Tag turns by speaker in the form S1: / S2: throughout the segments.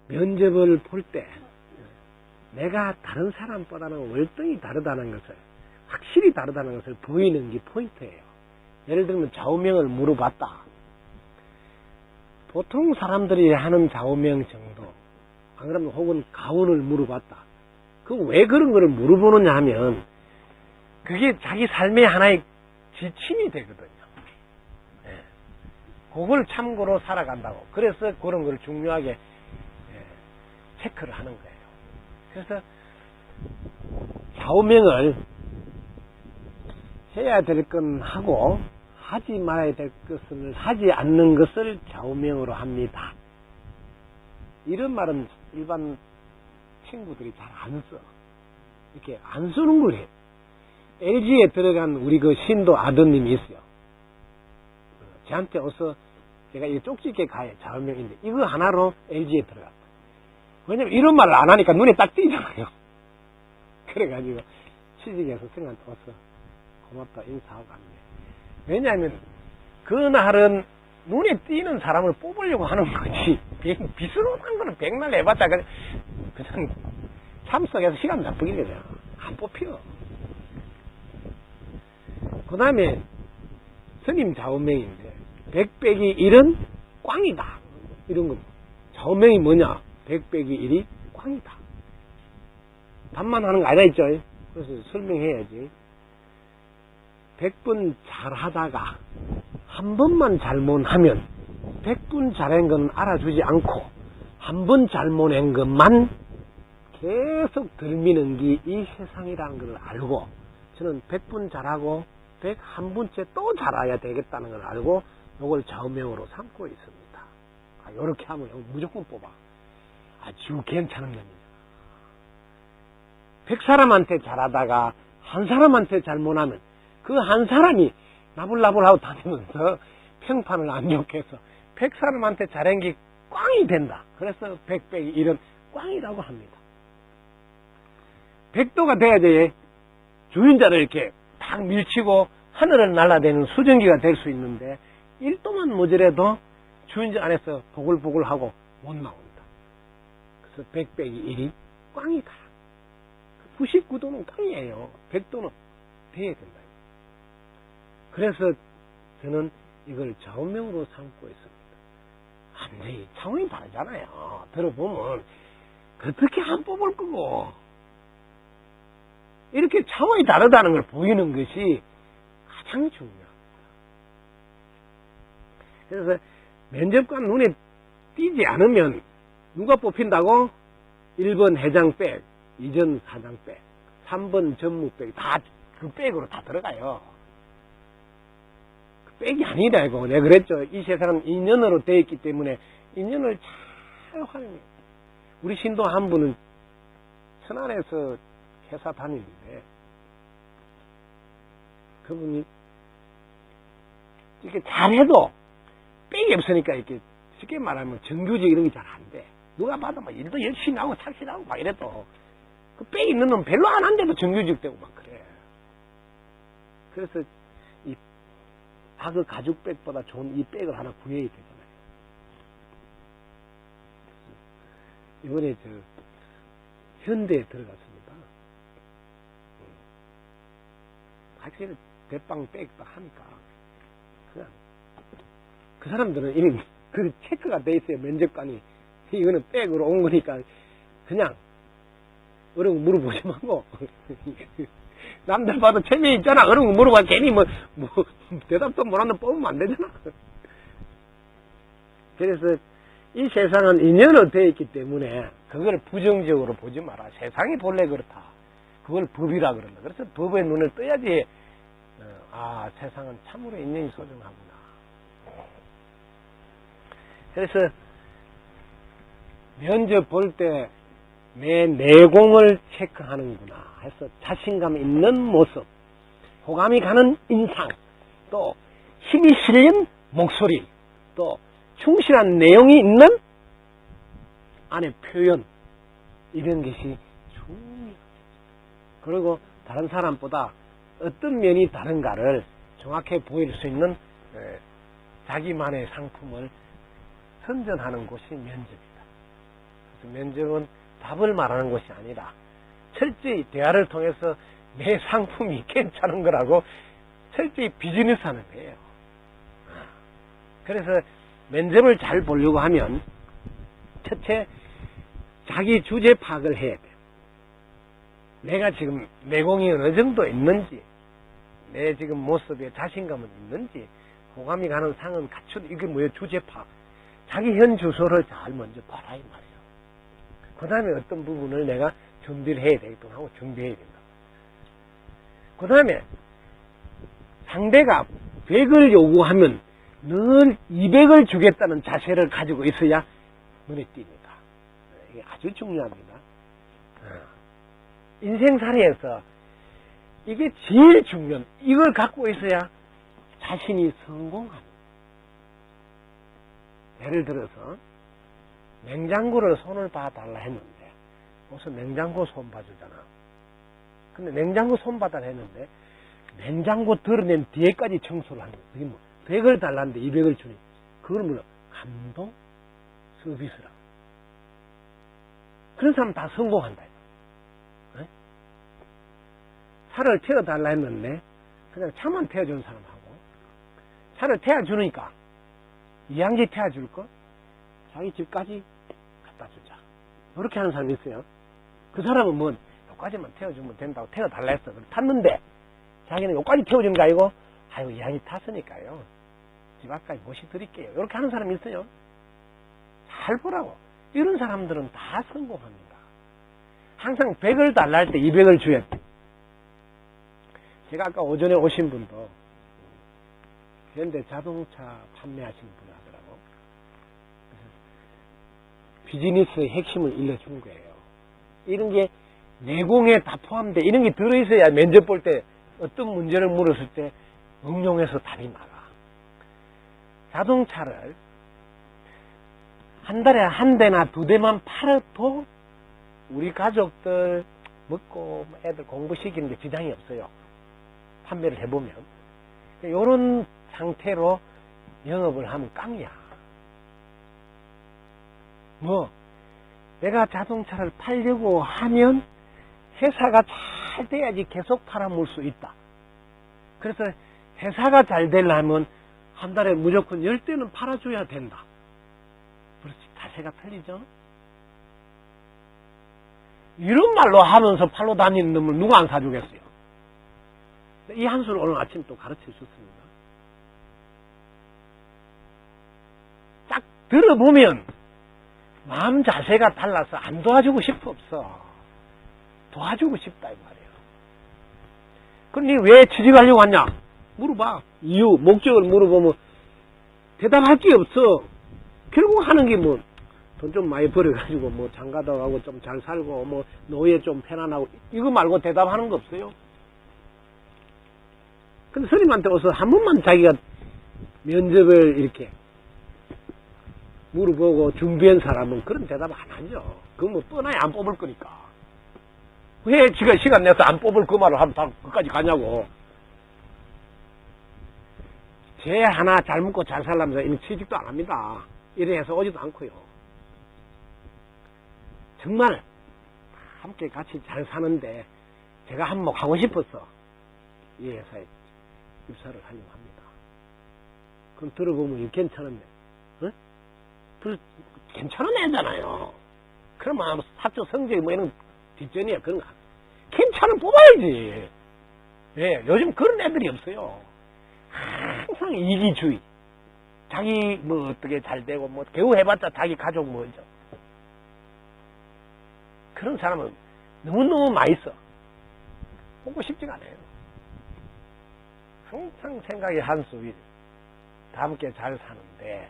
S1: 면접을 볼 때 내가 다른 사람보다는 월등히 다르다는 것을, 확실히 다르다는 것을 보이는 게 포인트예요. 예를 들면 좌우명을 물어봤다. 보통 사람들이 하는 좌우명 정도, 안 그러면 혹은 가운을 물어봤다. 그 왜 그런 거를 물어보느냐 하면 그게 자기 삶의 하나의 지침이 되거든요. 예. 그걸 참고로 살아간다고. 그래서 그런 걸 중요하게 체크를 하는 거예요. 그래서 좌우명을 해야 될 건 하고 하지 말아야 될 것을 하지 않는 것을 좌우명으로 합니다. 이런 말은 일반 친구들이 잘 안 써. 이렇게 안 쓰는 거예요. LG에 들어간 우리 그 신도 아드님이 있어요. 저한테 어서 제가 이 쪽집게 가요. 좌우명인데 이거 하나로 LG에 들어갔다. 왜냐면 이런 말을 안 하니까 눈에 딱 띄잖아요. 그래가지고 취직해서 생각한테 와서 고맙다 인사하고 갔네. 왜냐하면 그날은 눈에 띄는 사람을 뽑으려고 하는 거지 비슷한 거는 백날 해봤자 그냥 참석해서 시간 나쁘게 그냥 안 뽑혀. 그 다음에 스님 좌우명인데 100 빼기 1은 꽝이다. 이런 거. 좌우명이 뭐냐? 100 빼기 1이 꽝이다. 답만 하는 거 아니다 했죠. 그래서 설명해야지. 100번 잘하다가 한 번만 잘못하면 100번 잘한 건 알아주지 않고 한 번 잘못한 것만 계속 들미는 게 이 세상이라는 걸 알고 저는 100번 잘하고 101번째 또 잘해야 되겠다는 걸 알고 이걸 좌우명으로 삼고 있습니다. 이렇게 하면 무조건 뽑아. 아주 괜찮은 겁니다. 100사람한테 잘하다가 한 사람한테 잘못하면 그 한 사람이 나불나불하고 다니면서 평판을 안 좋게 해서 100사람한테 잘한 게 꽝이 된다. 그래서 100 빼기 1은 꽝이라고 합니다. 100도가 돼야지 주인자를 이렇게 탁 밀치고 하늘을 날아다니는 수증기가 될 수 있는데 1도만 모자라도 주인자 안에서 보글보글하고 못 나온다. 그래서 100 빼기 1이 꽝이다. 99도는 꽝이에요. 100도는 돼야 된다. 그래서 저는 이걸 좌우명으로 삼고 있습니다. 안 돼. 차원이 다르잖아요. 들어보면 어떻게 안 뽑을 거고 이렇게 차원이 다르다는 걸 보이는 것이 가장 중요합니다. 그래서 면접관 눈에 띄지 않으면 누가 뽑힌다고? 1번 회장 백, 2전 사장 백, 3번 전무 백, 다 그 백으로 다 들어가요. 그 백이 아니다 이거. 내가 그랬죠. 이 세상은 인연으로 되어 있기 때문에 인연을 잘 활용해요. 우리 신도 한 분은 천안에서 회사 다니는데 그분이 이렇게 잘해도 백이 없으니까 이렇게 쉽게 말하면 정규직 이런 게 잘 안 돼. 누가 봐도 막 일도 열심히 하고 착실하고 막 이래도 그 백이 있는 놈 별로 안 한데도 정규직 되고 막 그래. 그래서 이 악의 가죽백보다 좋은 이 백을 하나 구해야 되잖아요. 이번에 저 현대에 들어갔습니다. 확실히 대빵 백도 하니까 그냥 그 사람들은 이미 그 체크가 돼 있어요. 면접관이 이거는 백으로 온 거니까 그냥 어려운 거 물어보지 말고 남들 봐도 재미있잖아. 어려운 거 물어봐 괜히 뭐 대답도 못하는 뽑으면 안 되잖아. 그래서 이 세상은 인연으로 되어 있기 때문에 그걸 부정적으로 보지 마라. 세상이 본래 그렇다. 그걸 법이라 그런다. 그래서 법의 눈을 떠야지 세상은 참으로 인연이 소중하구나. 그래서 면접 볼 때 내 내공을 체크하는구나 해서 자신감 있는 모습, 호감이 가는 인상, 또 힘이 실린 목소리, 또 충실한 내용이 있는 안에 표현, 이런 것이 중요합니다. 그리고 다른 사람보다 어떤 면이 다른가를 정확히 보일 수 있는 자기만의 상품을 선전하는 곳이 면접이다. 그래서 면접은 답을 말하는 것이 아니라 철저히 대화를 통해서 내 상품이 괜찮은 거라고 철저히 비즈니스 하는 거예요. 그래서 면접을 잘 보려고 하면 첫째, 자기 주제 파악을 해야 돼요. 내가 지금 내공이 어느 정도 있는지, 내 지금 모습에 자신감은 있는지, 호감이 가는 상은 갖춘, 이게 뭐예요? 주제 파악. 자기 현 주소를 잘 먼저 봐라, 이 말이에요. 그 다음에 어떤 부분을 내가 준비를 해야 되겠다 하고 준비해야 된다. 그 다음에 상대가 100을 요구하면 늘 200을 주겠다는 자세를 가지고 있어야 눈에 띕니다. 이게 아주 중요합니다. 인생살이에서 이게 제일 중요한, 이걸 갖고 있어야 자신이 성공합니다. 예를 들어서 냉장고를 손을 봐달라 했는데 우선 냉장고 손 봐주잖아. 근데 냉장고 손 봐달라 했는데 냉장고 드러낸 뒤에까지 청소를 하는 거야. 그게 뭐 100을 달라는데 200을 주니 그걸 뭐야? 감동 서비스라. 그런 사람 다 성공한다. 네? 차를 태워달라 했는데 그냥 차만 태워주는 사람하고 차를 태워주니까 이양지 태워줄 거 자기 집까지 갖다 주자. 이렇게 하는 사람이 있어요. 그 사람은 뭐 여기까지만 태워주면 된다고 태워달라 했어. 탔는데 자기는 여기까지 태워주는 거 아니고 아이고 이양이 탔으니까요. 집 앞까지 모셔드릴게요. 이렇게 하는 사람이 있어요. 잘 보라고. 이런 사람들은 다 성공합니다. 항상 100을 달라 할 때 200을 줘야 돼. 제가 아까 오전에 오신 분도 현대 자동차 판매하시는 분 하더라고. 비즈니스의 핵심을 일러준 거예요. 이런 게 내공에 다 포함돼. 이런 게 들어있어야 면접 볼 때 어떤 문제를 물었을 때 응용해서 답이 나가. 자동차를 한 달에 한 대나 두 대만 팔아도 우리 가족들 먹고 애들 공부시키는데 지장이 없어요. 판매를 해보면. 이런 상태로 영업을 하면 깡이야. 뭐 내가 자동차를 팔려고 하면 회사가 잘 돼야지 계속 팔아먹을 수 있다. 그래서 회사가 잘 되려면 한 달에 무조건 10대는 팔아줘야 된다. 그렇지. 자세가 틀리죠? 이런 말로 하면서 팔로 다니는 놈을 누가 안 사주겠어요? 이 한 수를 오늘 아침 또 가르쳐 줬습니다. 딱 들어보면 마음 자세가 달라서 안 도와주고 싶어 없어. 도와주고 싶다 이 말이에요. 그럼 니 왜 취직하려고 왔냐? 물어봐. 이유, 목적을 물어보면 대답할 게 없어. 결국 하는 게 뭐 돈 좀 많이 벌어가지고 뭐 장가도 가고 좀 잘 살고 뭐 노예 좀 편안하고 이거 말고 대답하는 거 없어요. 근데 스님한테 와서 한 번만 자기가 면접을 이렇게 물어보고 준비한 사람은 그런 대답 안 하죠. 그건 뭐 뻔하게 안 뽑을 거니까. 왜 지가 시간 내서 안 뽑을 그 말을 하면 다 끝까지 가냐고. 쟤 하나 잘 먹고 잘 살라면서 이런 취직도 안 합니다. 이래 해서 오지도 않고요. 정말 함께 같이 잘 사는데 제가 한몫 하고 싶어서 이 회사에 입사를 하려고 합니다. 그럼 들어보면 괜찮은데, 어? 괜찮은 애잖아요. 그러면 학교 성적이 뭐 이런 뒷전이야 그런 거. 괜찮은 뽑아야지. 예, 요즘 그런 애들이 없어요. 항상 이기주의. 자기 뭐 어떻게 잘 되고 뭐 겨우 해봤자 자기 가족 뭐죠. 그런 사람은 너무너무 많이 있어. 보고 싶지가 않아요. 항상 생각이 한수 위. 다 함께 잘 사는데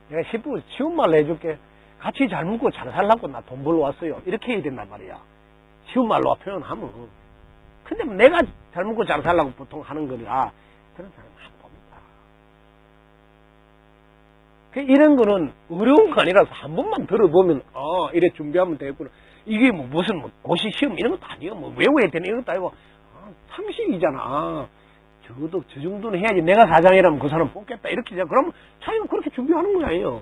S1: 내가 10분 쉬운 말로 해줄게. 같이 잘 먹고 잘 살라고 나 돈 벌러 왔어요. 이렇게 해야 된단 말이야. 쉬운 말로 표현하면. 근데 내가 잘 먹고 잘 살라고 보통 하는 거라 그런 사람은 안 봅니다. 이런 거는 어려운 거 아니라서 한 번만 들어보면 이래 준비하면 되겠구나. 이게 뭐 무슨 뭐 고시 시험 이런 것도 아니에요. 뭐 외워야 되는 이런 것도 아니고 상식이잖아. 적어도 저 정도는 해야지. 내가 사장이라면 그 사람 뽑겠다 이렇게 그럼 자기가 그렇게 준비하는 거예요.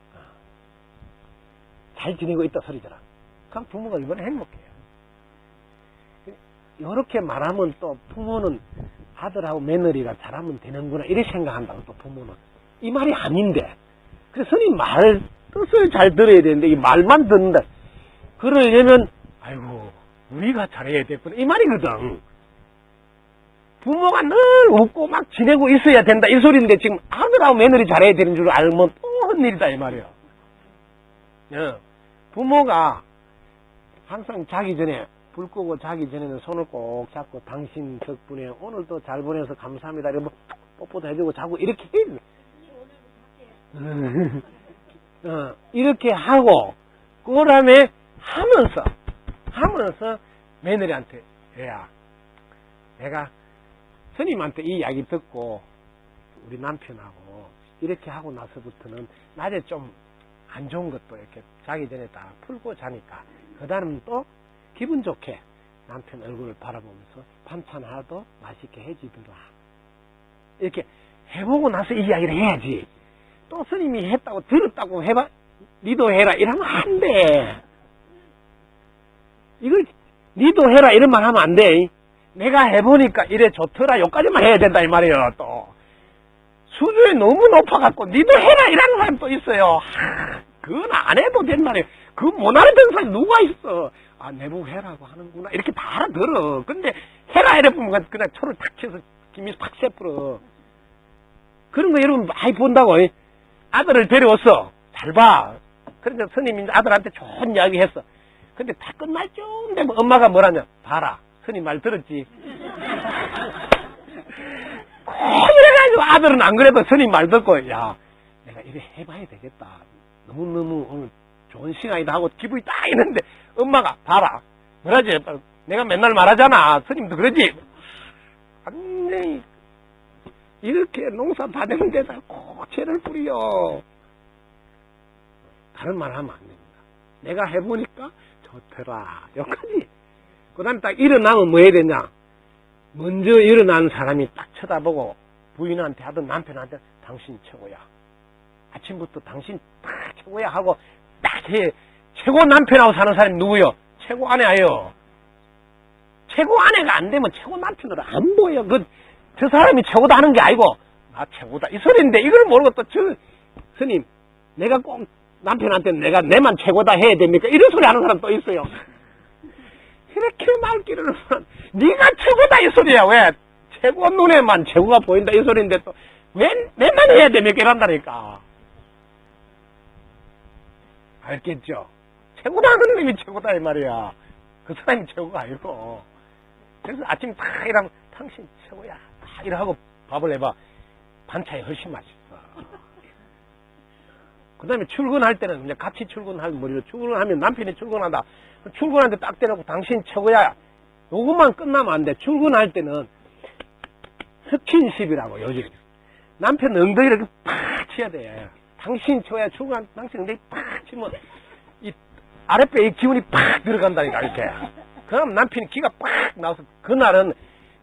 S1: 잘 지내고 있다 소리잖아. 그럼 부모가 얼마나 행복해요. 이렇게 말하면 또 부모는 아들하고 며느리가 잘하면 되는구나 이렇게 생각한다고 또 부모는. 이 말이 아닌데. 그래서 스님 말 뜻을 잘 들어야 되는데 이 말만 듣는다. 그러려면 아이고 우리가 잘해야 되겠구나 이 말이거든. 부모가 늘 웃고 막 지내고 있어야 된다 이 소리인데 지금 아들하고 며느리 잘해야 되는 줄 알면 또 헛일이다 이 말이야. 부모가 항상 자기 전에 불 끄고 자기 전에는 손을 꼭 잡고 당신 덕분에 오늘도 잘 보내서 감사합니다 이러면 뽀뽀도 해주고 자고 이렇게 해. 이렇게 하고 그 다음에 하면서 며느리한테 야 내가 스님한테 이 이야기 듣고 우리 남편하고 이렇게 하고 나서부터는 낮에 좀 안 좋은 것도 이렇게 자기 전에 다 풀고 자니까 그 다음 또 기분 좋게 남편 얼굴을 바라보면서 반찬 하나도 맛있게 해주더라. 이렇게 해보고 나서 이 이야기를 해야지. 또 스님이 했다고 들었다고 해봐 니도 해라 이러면 안 돼. 이걸 니도 해라 이런 말 하면 안 돼. 내가 해보니까 이래 좋더라 여기까지만 해야 된다 이 말이에요. 또 수준이 너무 높아갖고 니도 해라 이라는 사람이 또 있어요. 그건 안 해도 된 말이에요. 그 못 알아듣는 사람이 누가 있어. 아 내보고 해라고 하는구나 이렇게 다 알아들어. 근데 해라 이래보면 그냥 초를 탁 쳐서 김이 팍 새뿌려. 그런 거 여러분 많이 본다고. 아들을 데려왔어. 잘 봐. 그러니까 스님이 아들한테 좋은 이야기 했어. 근데 다 끝날 쯤 되면 엄마가 뭐라냐. 봐라. 스님 말 들었지. 그래가지고 아들은 안 그래도 스님 말 듣고 야 내가 이래 해봐야 되겠다. 너무너무 오늘 좋은 시간이다 하고 기분이 딱 있는데 엄마가 봐라. 뭐라지. 내가 맨날 말하잖아. 스님도 그러지. 완전히 이렇게 농사 다 되는 데다 꼭 죄를 뿌려. 다른 말 하면 안 됩니다. 내가 해보니까 좋더라. 여기까지. 그 다음에 딱 일어나면 뭐 해야 되냐. 먼저 일어나는 사람이 딱 쳐다보고 부인한테 하든 남편한테 당신 최고야. 아침부터 당신 딱 최고야 하고 딱 해. 최고 남편하고 사는 사람이 누구요? 최고 아내예요. 최고 아내가 안 되면 최고 남편으로 안 보여. 저 사람이 최고다 하는 게 아니고 나 최고다 이 소리인데 이걸 모르고 또 스님 내가 꼭 남편한테 내가 내만 최고다 해야 됩니까? 이런 소리 하는 사람 또 있어요. 이렇게 말귀를 네가 최고다 이 소리야. 왜? 최고 눈에만 최고가 보인다 이 소리인데 또 왜 내만 해야 됩니까? 이런다니까. 알겠죠? 최고다 하는 놈이 최고다 이 말이야. 그 사람이 최고가 아니고. 그래서 아침 다 일하면 당신 최고야. 다 일하고 밥을 해봐. 반찬이 훨씬 맛있어. 그 다음에 출근할 때는 그냥 같이 출근할 머리로 출근하면 남편이 출근한다. 출근하는데 딱 대놓고 당신 최고야. 요것만 끝나면 안 돼. 출근할 때는 스킨십이라고 요즘. 남편 엉덩이를 이렇게 팍 치야 돼. 당신 최고야. 출근할 때 당신 엉덩이 팍 치면 이 아랫배에 기운이 팍 들어간다니까 이렇게. 그럼 남편이 기가 팍 나와서 그날은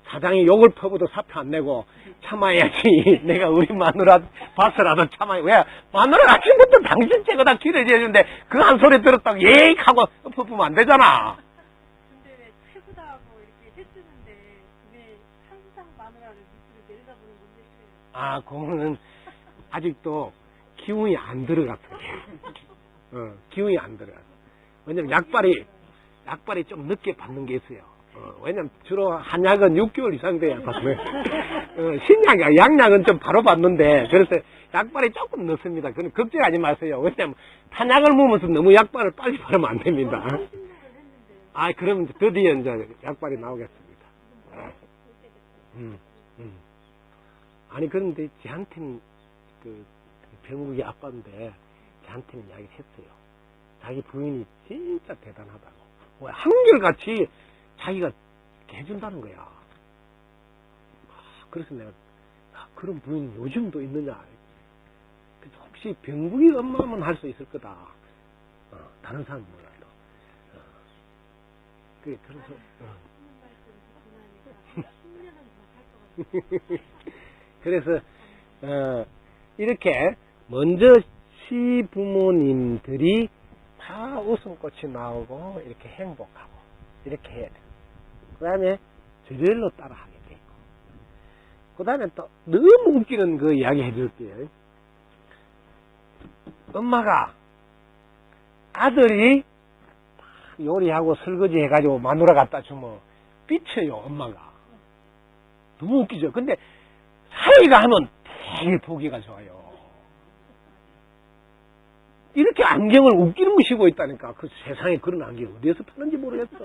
S1: 사장이 욕을 퍼부도 사표 안 내고 참아야지. 내가 우리 마누라 봐서라도 참아야. 왜? 마누라 아침부터 당신 최고다 기를 해주는데 그 한 소리 들었다고 예익 하고 엎어보면 안 되잖아.
S2: 근데 왜 최고다고 이렇게 해주는데 왜 항상 마누라를 밑으로 내려다보는 건데?
S1: 아, 그거는 아직도 기운이 안 들어갔어요. 기운이 안 들어갔어. 왜냐면 약발이 좀 늦게 받는 게 있어요. 왜냐면 주로 한약은 6개월 이상 돼야 받고요. 신약이야. 양약은 좀 바로 받는데, 그래서 약발이 조금 늦습니다. 그건 걱정하지 마세요. 왜냐면 한약을 먹으면서 너무 약발을 빨리 바르면 안 됩니다. 아, 그러면 드디어 이제 약발이 나오겠습니다. 아니, 그런데 저한테는 병국이 아빠인데, 저한테는 이야기를 했어요. 자기 부인이 진짜 대단하다고. 한결같이 자기가 해준다는 거야. 그래서 내가 그런 부인이 요즘도 있느냐. 혹시 병국이 엄마면 할 수 있을 거다. 다른 사람은 몰라도. 그래서 이렇게 먼저 시부모님들이 다 웃음꽃이 나오고 이렇게 행복하고 이렇게 해야 돼. 그 다음에 저절로 따라하게 되고. 그 다음에 또 너무 웃기는 그 이야기 해줄게요. 엄마가 아들이 요리하고 설거지 해가지고 마누라 갖다 주면 삐쳐요, 엄마가. 너무 웃기죠. 근데 사위가 하면 되게 보기가 좋아요. 이렇게 안경을 웃기는 거 씌고 있다니까. 그 세상에 그런 안경 어디에서 파는지 모르겠어.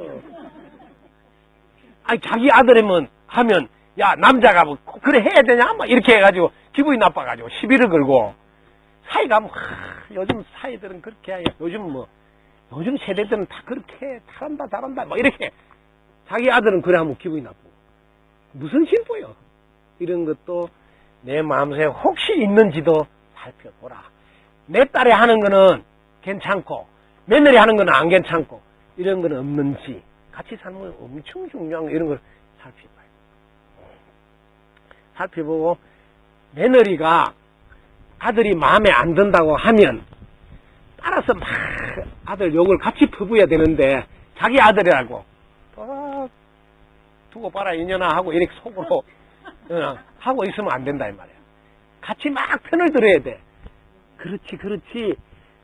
S1: 아니, 자기 아들이면 하면, 야, 남자가 뭐, 그래 해야 되냐? 막 이렇게 해가지고, 기분이 나빠가지고, 시비를 걸고, 사이가 뭐, 요즘 사이들은 그렇게 해. 요즘 세대들은 다 그렇게 해. 잘한다. 막 이렇게. 자기 아들은 그래 하면 기분이 나쁘고. 무슨 실보요? 이런 것도 내 마음속에 혹시 있는지도 살펴보라. 내 딸이 하는 거는 괜찮고, 며느리 하는 거는 안 괜찮고, 이런 거는 없는지, 같이 사는 건 엄청 중요한 거, 이런 걸 살펴봐요. 살펴보고, 며느리가 아들이 마음에 안 든다고 하면, 따라서 막 아들 욕을 같이 퍼부어야 되는데, 자기 아들이라고, 두고 봐라, 이년아, 하고 이렇게 속으로, 하고 있으면 안 된다, 이 말이야. 같이 막 편을 들어야 돼. 그렇지.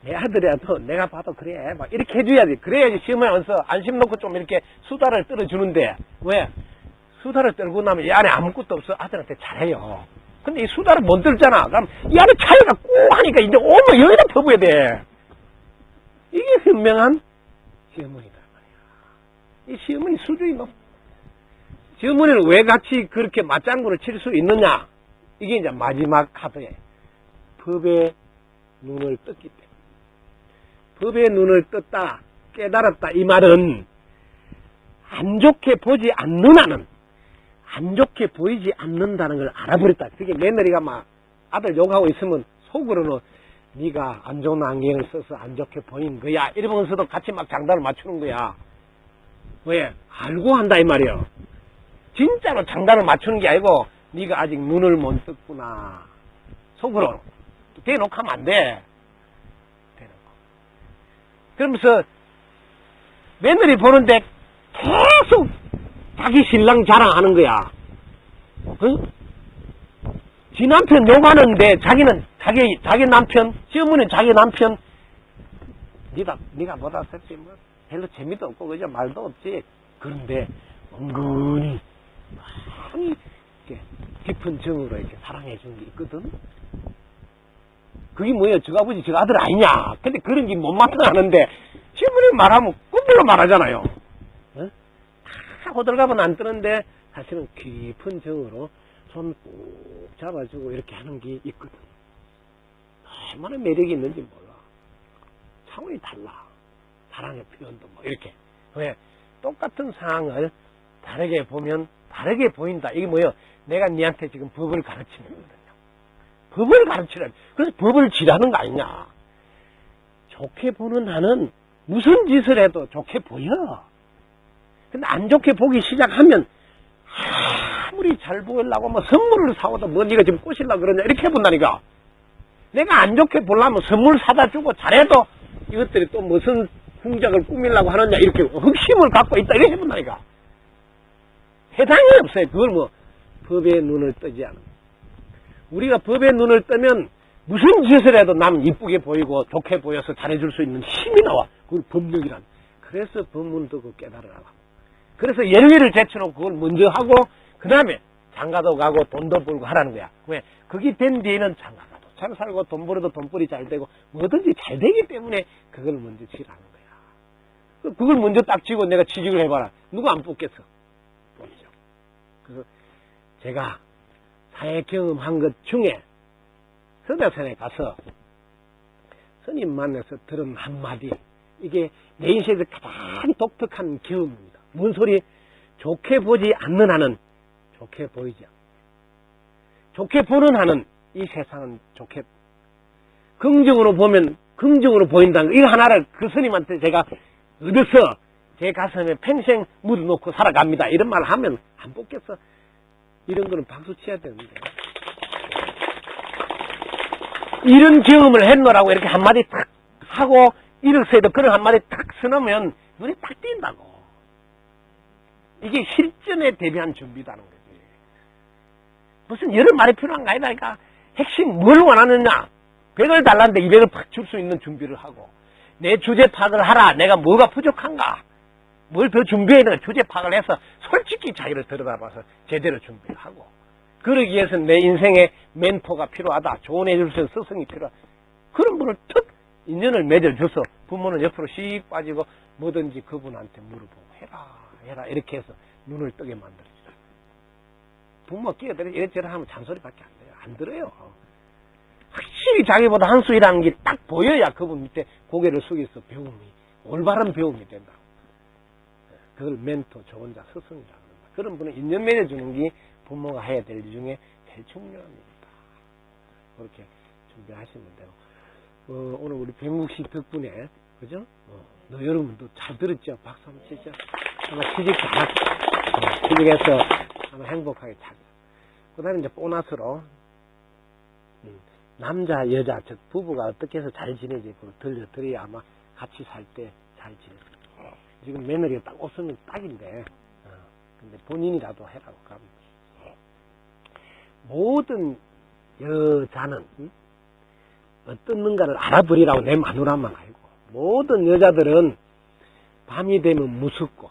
S1: 내 아들이라도 내가 봐도 그래. 막 이렇게 해줘야지. 그래야지 시험에 와서 안심 놓고 좀 이렇게 수다를 떨어주는데, 왜? 수다를 떨고 나면 이 안에 아무것도 없어. 아들한테 잘해요. 근데 이 수다를 못 떨잖아. 그럼 이 안에 차이가 꼭 하니까 이제 오면 여기다 퍼부어야 돼. 이게 현명한 시어머니다 말이야. 이 시어머니 수준이 높아. 시어머니는 왜 같이 그렇게 맞장구를 칠 수 있느냐? 이게 이제 마지막 카드에 법의 눈을 떴기 때문에. 법의 눈을 떴다, 깨달았다, 이 말은 안 좋게 보지 않는 한은, 안 좋게 보이지 않는다는 걸 알아버렸다. 그게 며느리가 막 아들 욕하고 있으면 속으로는 네가 안 좋은 안경을 써서 안 좋게 보인 거야. 이러면서도 같이 막 장단을 맞추는 거야. 왜? 알고 한다 이 말이야. 진짜로 장단을 맞추는 게 아니고 네가 아직 눈을 못 떴구나. 속으로. 대놓고 하면 안 돼. 대놓고. 그러면서 며느리 보는데 계속 자기 신랑 자랑하는 거야. 지 남편 욕하는데 자기는 자기 남편, 시어머니는 자기 남편, 네가 보다 셋이 뭐 별로 재미도 없고 그저 말도 없지. 그런데 은근히 많이 이렇게 깊은 정으로 이렇게 사랑해 주는 게 있거든. 그게 뭐예요? 저 아버지 저 아들 아니냐? 근데 그런 게 못마땅 하는데 시어머니 말하면 꿈별로 말하잖아요. 다 호들갑은 안 뜨는데 사실은 깊은 정으로 손 꾹 잡아주고 이렇게 하는 게 있거든. 얼마나 매력이 있는지 몰라. 차원이 달라. 사랑의 표현도 뭐 이렇게. 왜? 똑같은 상황을 다르게 보면 다르게 보인다. 이게 뭐예요? 내가 니한테 지금 법을 가르치는 거거든요. 법을 가르치라. 그래서 법을 지라는 거 아니냐. 좋게 보는 한은 무슨 짓을 해도 좋게 보여. 근데 안 좋게 보기 시작하면 아무리 잘 보이려고 뭐 선물을 사오다 뭐 네가 지금 꼬시려고 그러냐 이렇게 해본다니까. 내가 안 좋게 보려면 선물 사다 주고 잘해도 이것들이 또 무슨 궁작을 꾸미려고 하느냐 이렇게 흑심을 갖고 있다 이렇게 해본다니까. 해당이 없어요. 그걸 뭐 법의 눈을 뜨지 않은. 우리가 법의 눈을 뜨면 무슨 짓을 해도 남은 이쁘게 보이고 좋게 보여서 잘해줄 수 있는 힘이 나와. 그걸 법력이란. 그래서 법문도 그 깨달으라고. 그래서 열의를 제쳐놓고 그걸 먼저 하고 그 다음에 장가도 가고 돈도 벌고 하라는 거야. 왜? 그게 된 뒤에는 장가가도 잘 살고 돈 벌어도 돈벌이 잘 되고 뭐든지 잘 되기 때문에 그걸 먼저 치라는 거야. 그걸 먼저 딱 쥐고 내가 취직을 해봐라. 누가 안 뽑겠어? 뽑죠. 그래서 제가 사회 경험한 것 중에 서대산에 가서 스님 만나서 들은 한마디, 이게 내 인생에서 가장 독특한 경험입니다. 뭔 소리? 좋게 보지 않는 한은 좋게 보이지 않는다. 좋게 보는 한은 이 세상은 좋게, 긍정으로 보면 긍정으로 보인다는 거. 이거 하나를 그 스님한테 제가 얻어서 제 가슴에 평생 묻어놓고 살아갑니다. 이런 말 하면 안 뽑겠어. 이런 거는 박수 쳐야 되는데. 이런 경험을 했노라고 이렇게 한마디 탁 하고 이력서에도 그런 한마디 딱 써놓으면 눈에 딱 띈다고. 이게 실전에 대비한 준비다는 거지. 무슨 여러 말이 필요한가 아니다. 핵심 뭘 원하느냐. 100을 달라는데 200을 팍 줄 수 있는 준비를 하고, 내 주제 파악을 하라. 내가 뭐가 부족한가. 뭘 더 준비해야 되나. 주제 파악을 해서 솔직히 자기를 들여다봐서 제대로 준비를 하고, 그러기 위해서는 내 인생에 멘토가 필요하다. 조언해 줄 수 있는 스승이 필요하다. 그런 분을 툭 인연을 맺어줘서 부모는 옆으로 씩 빠지고 뭐든지 그분한테 물어보고 해라 이렇게 해서 눈을 뜨게 만들어주라. 부모 끼어들어 이래저래 하면 잔소리밖에 안 돼요. 안 들어요. 확실히 자기보다 한 수 일하는 게 딱 보여야 그분 밑에 고개를 숙여서 배움이, 올바른 배움이 된다. 그걸 멘토, 조언자, 스승이라고 합니다. 그런 분은 인연 맺어주는 게 부모가 해야 될 일 중에 제일 중요합니다. 그렇게 준비하시면 돼요. 오늘 우리 백묵 씨 덕분에, 그죠? 너 여러분도 잘 들었죠? 박수 한번 치죠? 아마 취직해서 아마 행복하게 잘. 그 다음에 이제 보너스로, 남자, 여자, 즉, 부부가 어떻게 해서 잘 지내지, 그걸 들려드려야 아마 같이 살 때 잘 지내죠. 지금 며느리가 딱 없으면 딱인데, 근데 본인이라도 해라고 합니다. 모든 여자는, 어떤 뭔가를 알아버리라고 내 마누라만 알고, 모든 여자들은 밤이 되면 무섭고,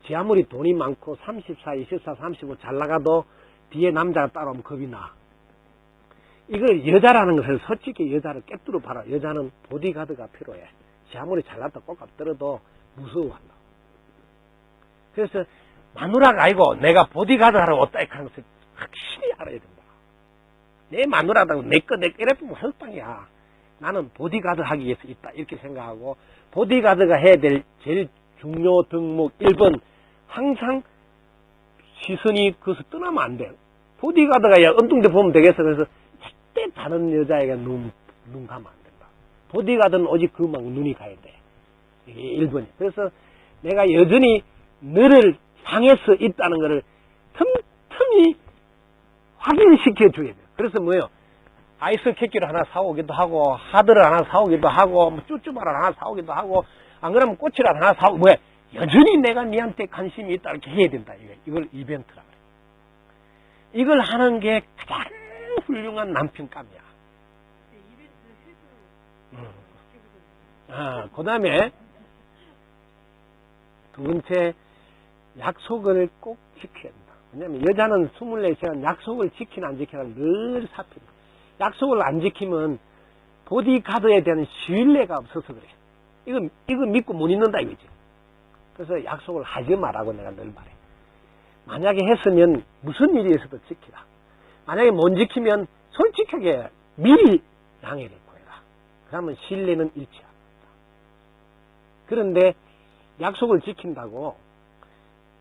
S1: 지 아무리 돈이 많고 34, 24, 35 잘 나가도 뒤에 남자가 따라오면 겁이 나. 이걸 여자라는 것을 솔직히 여자를 깨뚫어 봐라. 여자는 보디가드가 필요해. 지 아무리 잘났다 꼴값 들어도 무서워한다. 그래서 마누라가 아니고 내가 보디가드 하라고 왔다 하는 것을 확실히 알아야 된다. 내 마누라다고 내 거 이랬으면 헛방이야. 나는 보디가드 하기 위해서 있다 이렇게 생각하고, 보디가드가 해야 될 제일 중요 덕목 1번, 항상 시선이 그것을 떠나면 안 돼요. 보디가드가 야 엉뚱대 보면 되겠어. 그래서 절대 다른 여자에게 눈 가면 안 된다. 보디가드는 오직 그만 눈이 가야 돼. 이게 1번이에요. 그래서 내가 여전히 너를 향해서 있다는 것을 틈틈이 확인시켜 줘야 돼요. 그래서 뭐예요? 아이스 캐키를 하나 사오기도 하고, 하드를 하나 사오기도 하고, 뭐 쭈쭈바를 하나 사오기도 하고, 안 그러면 꽃이라 하나 사오고, 뭐야? 여전히 내가 니한테 관심이 있다 이렇게 해야 된다. 이걸 이벤트라 그래. 이걸 하는 게 가장 훌륭한 남편감이야. 그 다음에 두 번째, 약속을 꼭 지켜야 된다. 왜냐면 여자는 24시간 약속을 지키나 안 지키나 늘 사필. 약속을 안 지키면 보디가드에 대한 신뢰가 없어서 그래. 이거 믿고 못 있는다 이거지. 그래서 약속을 하지 말라고 내가 늘 말해. 만약에 했으면 무슨 일이 있어도 지키라. 만약에 못 지키면 솔직하게 미리 양해를 구해라. 그러면 신뢰는 잃지 않는다. 그런데 약속을 지킨다고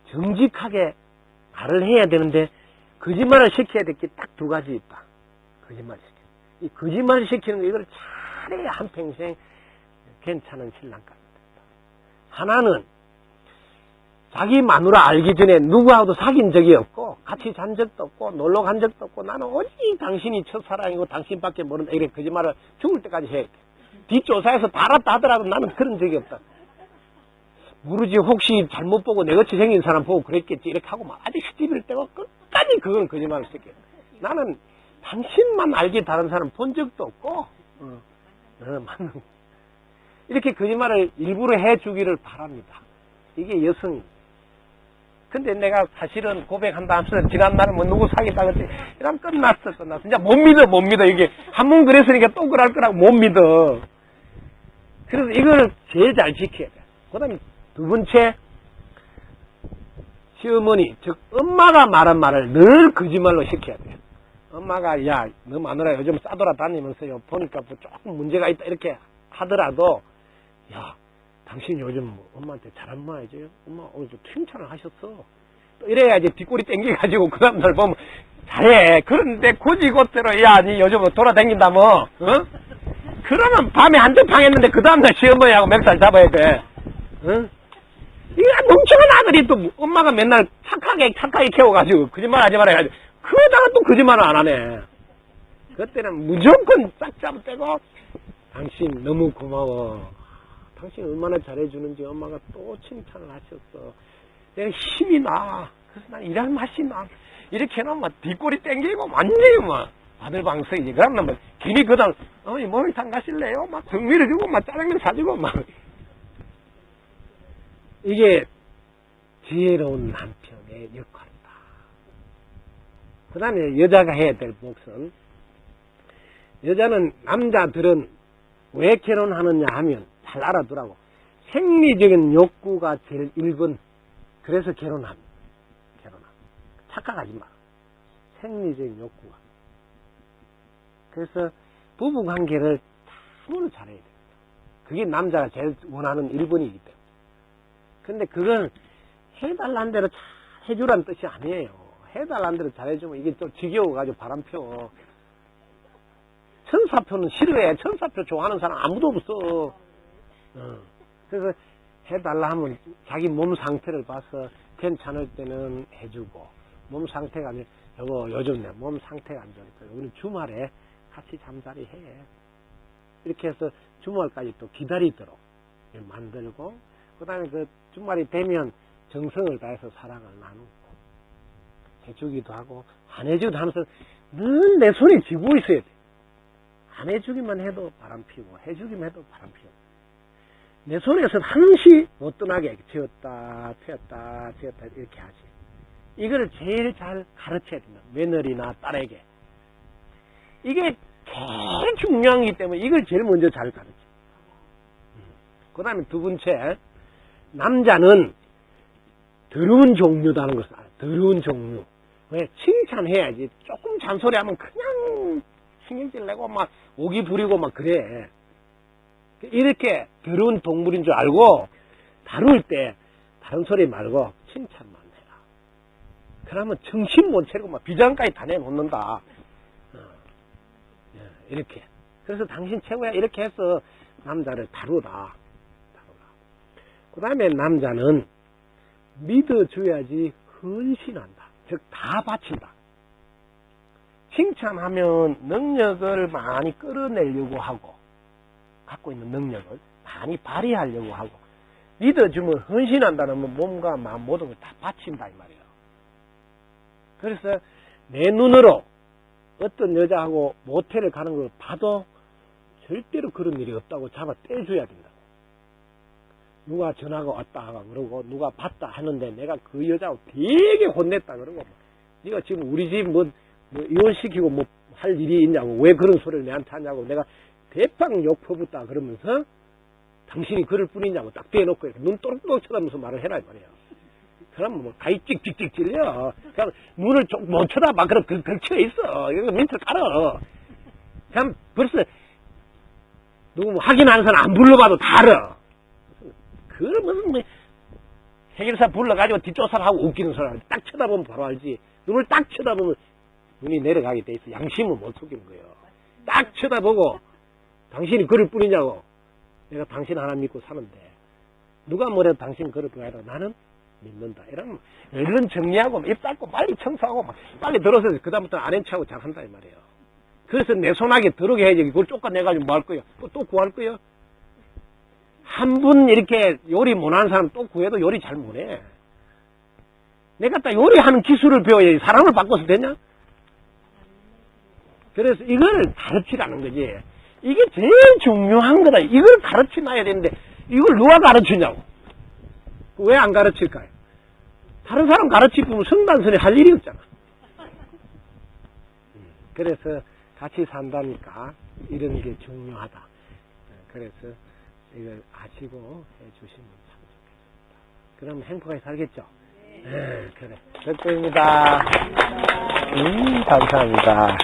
S1: 정직하게 말을 해야 되는데 거짓말을 시켜야 될 게 딱 두 가지 있다. 거짓말 시켜. 이 거짓말을 시키는 거 이걸 잘해야 한평생 괜찮은 신랑감이 된다. 하나는 자기 마누라 알기 전에 누구하고도 사귄 적이 없고 같이 잔 적도 없고 놀러 간 적도 없고 나는 오직 당신이 첫사랑이고 당신밖에 모른다. 이렇게 거짓말을 죽을 때까지 해야 돼. 뒷조사에서 다 알았다 하더라도 나는 그런 적이 없다. 모르지 혹시 잘못 보고 내같이 생긴 사람 보고 그랬겠지 이렇게 하고 막 아직 시집일 때고 끝까지 그건 거짓말을 시켜. 나는 당신만 알지 다른 사람 본 적도 없고 맞는 이렇게 거짓말을 일부러 해주기를 바랍니다. 이게 여성입니다. 근데 내가 사실은 고백한다 하면서 지난날은 뭐 누구 사귀다 그랬지 이러면 끝났어. 이제 못 믿어 이게 한 번 그랬으니까 또 그럴 거라고 못 믿어. 그래서 이걸 제일 잘 지켜야 돼. 그 다음에 두 번째, 시어머니, 즉 엄마가 말한 말을 늘 거짓말로 시켜야 돼. 엄마가 야, 너 마누라 요즘 싸돌아 다니면서요 보니까 뭐 조금 문제가 있다 이렇게 하더라도 야, 당신 요즘 뭐 엄마한테 잘한 말 해줘요? 엄마 오늘 좀 칭찬을 하셨어. 또 이래야지 뒷골이 땡겨가지고 그 다음날 보면 잘해. 그런데 굳이 곧대로 야, 니 요즘 돌아다닌다 뭐, 어? 그러면 밤에 한두 방 했는데 그 다음날 시어머니하고 멱살 잡아야 돼. 어? 이게 멍청한 아들이 또 엄마가 맨날 착하게 키워가지고 거짓말 하지 말아야 돼. 그러다가 또 거짓말을 안 하네. 그때는 무조건 싹 잡아떼고 당신 너무 고마워. 당신 얼마나 잘해주는지 엄마가 또 칭찬을 하셨어. 내가 힘이 나. 그래서 난 일할 맛이 나. 이렇게 해놓으면 막 뒷골이 땡기고 완전히 막 아들방석이지. 그러면 괜히 그다음 어머니 목욕탕 가실래요? 막 등 밀어주고 막 짜장면 사주고 막. 이게 지혜로운 남편의 역할이다. 그 다음에 여자가 해야 될 몫은, 여자는 남자들은 왜 결혼하느냐 하면 잘 알아두라고. 생리적인 욕구가 제일 1번. 그래서 결혼합니다. 착각하지 마. 생리적인 욕구가. 그래서 부부관계를 참으로 잘해야 됩니다. 그게 남자가 제일 원하는 1번이기 때문에. 근데 그건 해달라는 대로 잘 해주라는 뜻이 아니에요. 해달라는 대로 잘해주면 이게 또 지겨워가지고 바람펴. 천사표는 싫어해. 천사표 좋아하는 사람 아무도 없어. 그래서 해달라 하면 자기 몸 상태를 봐서 괜찮을 때는 해주고, 몸 상태가 아니면 여보 요즘 내 몸 상태가 안 좋으니까 우리 주말에 같이 잠자리 해. 이렇게 해서 주말까지 또 기다리도록 만들고, 그 다음에 그 주말이 되면 정성을 다해서 사랑을 나누고 해주기도 하고 안 해주기도 하면서 늘 내 손에 쥐고 있어야 돼. 안 해주기만 해도 바람 피우고 해주기만 해도 바람 피우고, 내 손에서 한시 못 떠나게 쥐었다 튀었다 쥐었다 이렇게 하지. 이거를 제일 잘 가르쳐야 된다. 며느리나 딸에게. 이게 제일 중요하기 때문에 이걸 제일 먼저 잘 가르쳐. 그 다음에 두 번째, 남자는 더러운 종류다는 것을 알아요. 더러운 종류. 왜? 칭찬해야지. 조금 잔소리하면 그냥 신경질 내고 막 오기 부리고 막 그래. 이렇게 더러운 동물인 줄 알고 다룰 때 다른 소리 말고 칭찬만 해라. 그러면 정신 못 차리고 막 비장까지 다 내놓는다. 이렇게. 그래서 당신 최고야. 이렇게 해서 남자를 다루라. 그 다음에 남자는 믿어줘야지 헌신한다. 즉, 다 바친다. 칭찬하면 능력을 많이 끌어내려고 하고, 갖고 있는 능력을 많이 발휘하려고 하고, 믿어주면 헌신한다는 몸과 마음 모든 걸 다 바친다 이 말이에요. 그래서 내 눈으로 어떤 여자하고 모텔을 가는 걸 봐도 절대로 그런 일이 없다고 잡아 떼줘야 된다. 누가 전화가 왔다 그러고 누가 봤다 하는데 내가 그 여자하고 되게 혼냈다 그러고, 네가 지금 우리 집 뭐 이혼시키고 뭐 할 일이 있냐고, 왜 그런 소리를 내한테 하냐고 내가 대빵 욕 퍼붓다 그러면서 당신이 그럴 뿐이냐고 딱 대놓고 눈 또록또록 쳐다보면서 말을 해라 이 말이에요. 그럼 뭐 가위 찍찍찍 찔려. 그냥 눈을 좀 못 쳐다봐. 그럼 걸쳐 있어. 이거 멘트 깔아. 그냥 벌써 누구 뭐 확인하는 사람 안 불러봐도 다 알아. 그러면 뭐 해결사 불러가지고 뒷조사를 하고 웃기는 사람 딱 쳐다보면 바로 알지. 눈을 딱 쳐다보면 눈이 내려가게 돼 있어. 양심은 못 속이는 거예요. 딱 쳐다보고 당신이 그럴 뿐이냐고. 내가 당신 하나 믿고 사는데 누가 뭐래도 당신 그럴 거 아니라 나는 믿는다. 이런 정리하고 입 닫고 빨리 청소하고 막 빨리 들어서 그 다음부터 아렌치하고 잘한다 이 말이에요. 그래서 내 손아귀 들어오게 해야지. 그걸 쫓아내가지고 뭐 할 거예요? 또 구할 거예요? 한 분 이렇게 요리 못하는 사람 또 구해도 요리 잘 못해. 내가 딱 요리하는 기술을 배워야지 사람을 바꿔서 되냐? 그래서 이걸 가르치라는 거지. 이게 제일 중요한 거다. 이걸 가르쳐놔야 되는데 이걸 누가 가르치냐고. 왜 안 가르칠까요? 다른 사람 가르치면 성단선에 할 일이 없잖아. 그래서 같이 산다니까 이런 게 중요하다. 그래서 이걸 아시고 해주시면 참 좋겠습니다. 그럼 행복하게 살겠죠? 네, 그래. 별도입니다. 감사합니다.